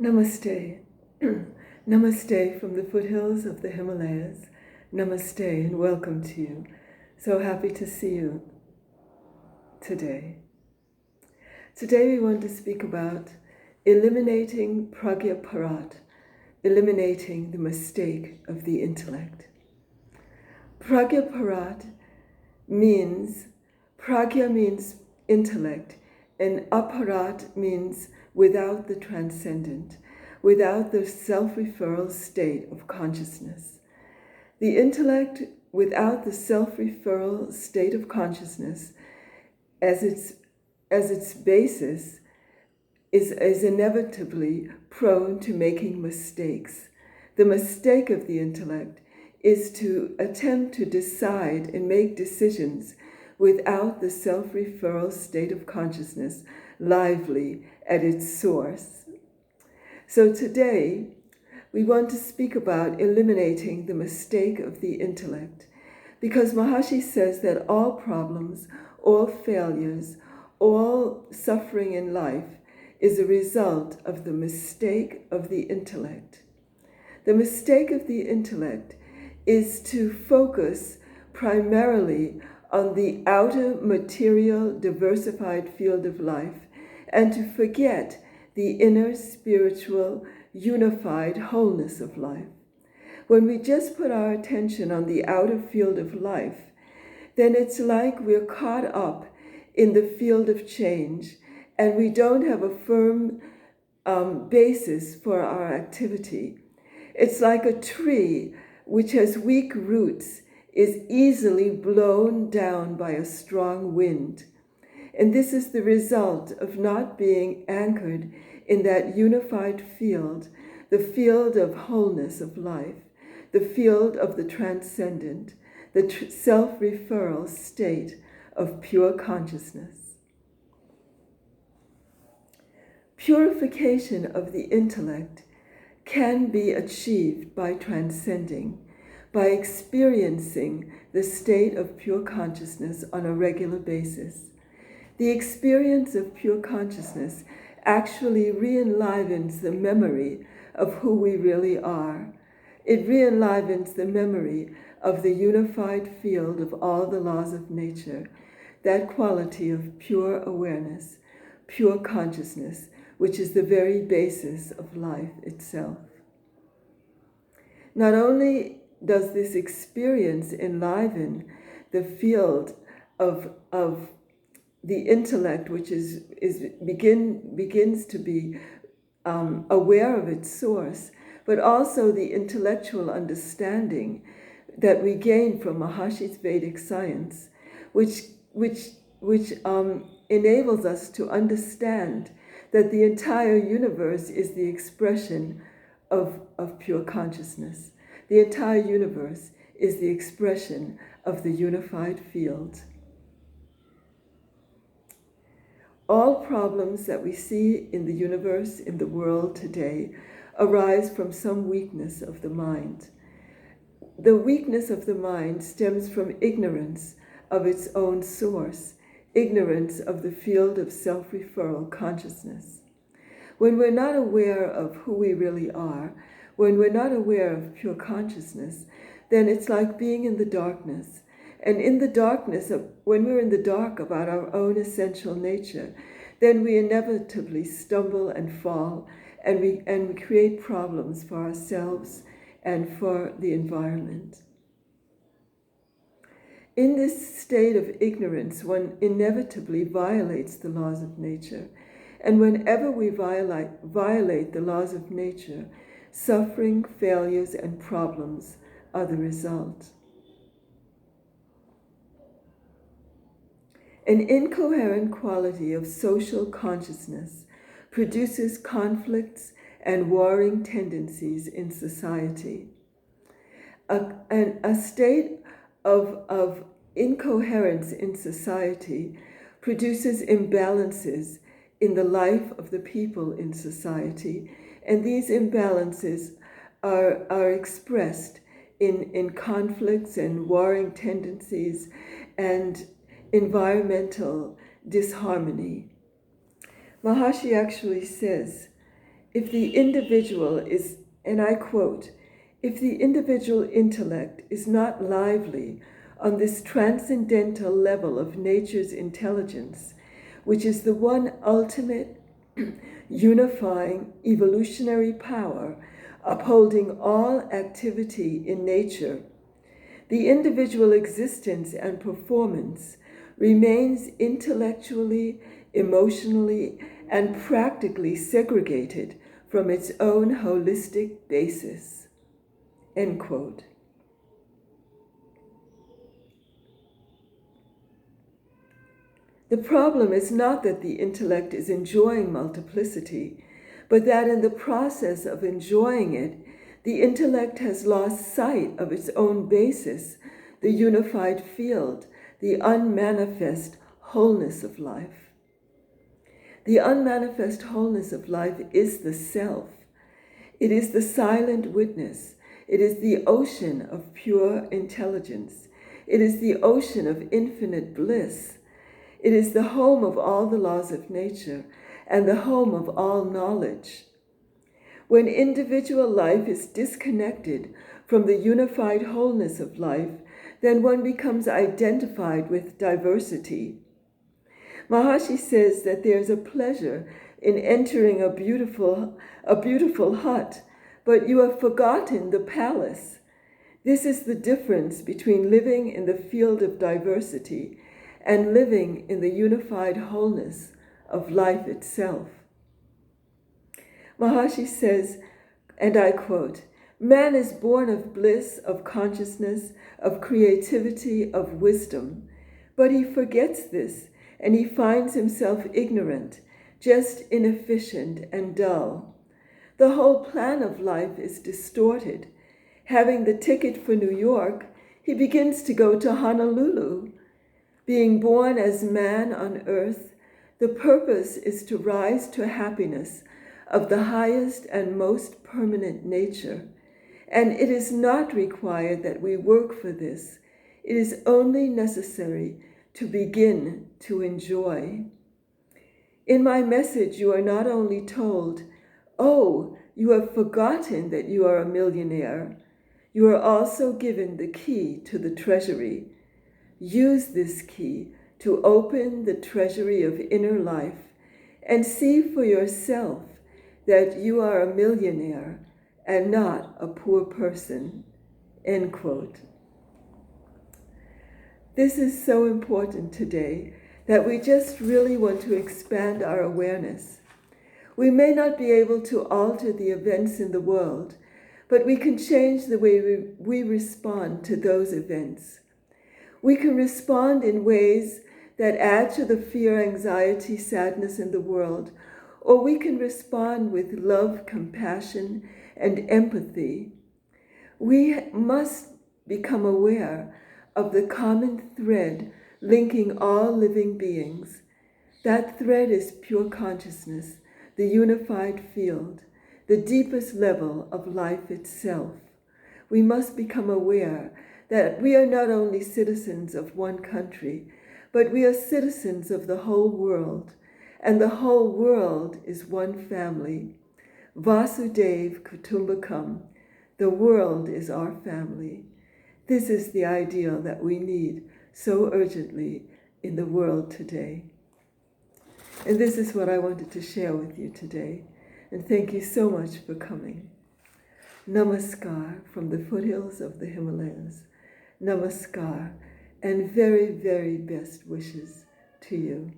Namaste. Namaste from the foothills of the Himalayas. Namaste and welcome to you. So happy to see you today. Today we want to speak about eliminating pragya-parat, eliminating the mistake of the intellect. Pragya-parat means, pragya means intellect, and aparat means without the transcendent, without the self-referral state of consciousness. The intellect without the self-referral state of consciousness as its basis is inevitably prone to making mistakes. The mistake of the intellect is to attempt to decide and make decisions without the self-referral state of consciousness lively at its source. So today, we want to speak about eliminating the mistake of the intellect, because Maharishi says that all problems, all failures, all suffering in life is a result of the mistake of the intellect. The mistake of the intellect is to focus primarily on the outer material diversified field of life and to forget the inner spiritual unified wholeness of life. When we just put our attention on the outer field of life, then it's like we're caught up in the field of change and we don't have a firm basis for our activity. It's like a tree which has weak roots is easily blown down by a strong wind. And this is the result of not being anchored in that unified field, the field of wholeness of life, the field of the transcendent, the self-referral state of pure consciousness. Purification of the intellect can be achieved by transcending, by experiencing the state of pure consciousness on a regular basis. The experience of pure consciousness actually re-enlivens the memory of who we really are. It re-enlivens the memory of the unified field of all the laws of nature, that quality of pure awareness, pure consciousness, which is the very basis of life itself. Not only does this experience enliven the field of the intellect, which begins to be aware of its source, but also the intellectual understanding that we gain from Maharishi's Vedic science, which enables us to understand that the entire universe is the expression of pure consciousness. The entire universe is the expression of the unified field. All problems that we see in the universe, in the world today, arise from some weakness of the mind. The weakness of the mind stems from ignorance of its own source, ignorance of the field of self-referral consciousness. When we're not aware of who we really are, when we're not aware of pure consciousness, then it's like being in the darkness. And in the darkness, when we're in the dark about our own essential nature, then we inevitably stumble and fall, and we create problems for ourselves and for the environment. In this state of ignorance, one inevitably violates the laws of nature. And whenever we violate the laws of nature, suffering, failures, and problems are the result. An incoherent quality of social consciousness produces conflicts and warring tendencies in society. A state of incoherence in society produces imbalances in the life of the people in society, and these imbalances are expressed in conflicts and warring tendencies and environmental disharmony. Maharishi actually says if the individual is, and I quote, if the individual intellect is not lively on this transcendental level of nature's intelligence, which is the one ultimate unifying evolutionary power upholding all activity in nature, the individual existence and performance remains intellectually, emotionally, and practically segregated from its own holistic basis. End quote. The problem is not that the intellect is enjoying multiplicity, but that in the process of enjoying it, the intellect has lost sight of its own basis, the unified field, the unmanifest wholeness of life. The unmanifest wholeness of life is the self. It is the silent witness. It is the ocean of pure intelligence. It is the ocean of infinite bliss. It is the home of all the laws of nature and the home of all knowledge. When individual life is disconnected from the unified wholeness of life, then one becomes identified with diversity. Maharishi says that there's a pleasure in entering a beautiful hut, but you have forgotten the palace. This is the difference between living in the field of diversity and living in the unified wholeness of life itself. Maharishi says, and I quote, "Man is born of bliss, of consciousness, of creativity, of wisdom, but he forgets this and he finds himself ignorant, just inefficient and dull. The whole plan of life is distorted. Having the ticket for New York, he begins to go to Honolulu. Being born as man on earth, the purpose is to rise to happiness of the highest and most permanent nature. And it is not required that we work for this. It is only necessary to begin to enjoy." In my message, you are not only told, "Oh, you have forgotten that you are a millionaire," you are also given the key to the treasury. Use this key to open the treasury of inner life and see for yourself that you are a millionaire and not a poor person. End quote. This is so important today that we just really want to expand our awareness. We may not be able to alter the events in the world, but we can change the way we respond to those events. We can respond in ways that add to the fear, anxiety, sadness in the world, or we can respond with love, compassion, and empathy. We must become aware of the common thread linking all living beings. That thread is pure consciousness, the unified field, the deepest level of life itself. We must become aware that we are not only citizens of one country, but we are citizens of the whole world, and the whole world is one family. Vasudev Kutumbakam, the world is our family. This is the ideal that we need so urgently in the world today. And this is what I wanted to share with you today. And thank you so much for coming. Namaskar from the foothills of the Himalayas. Namaskar and very, very best wishes to you.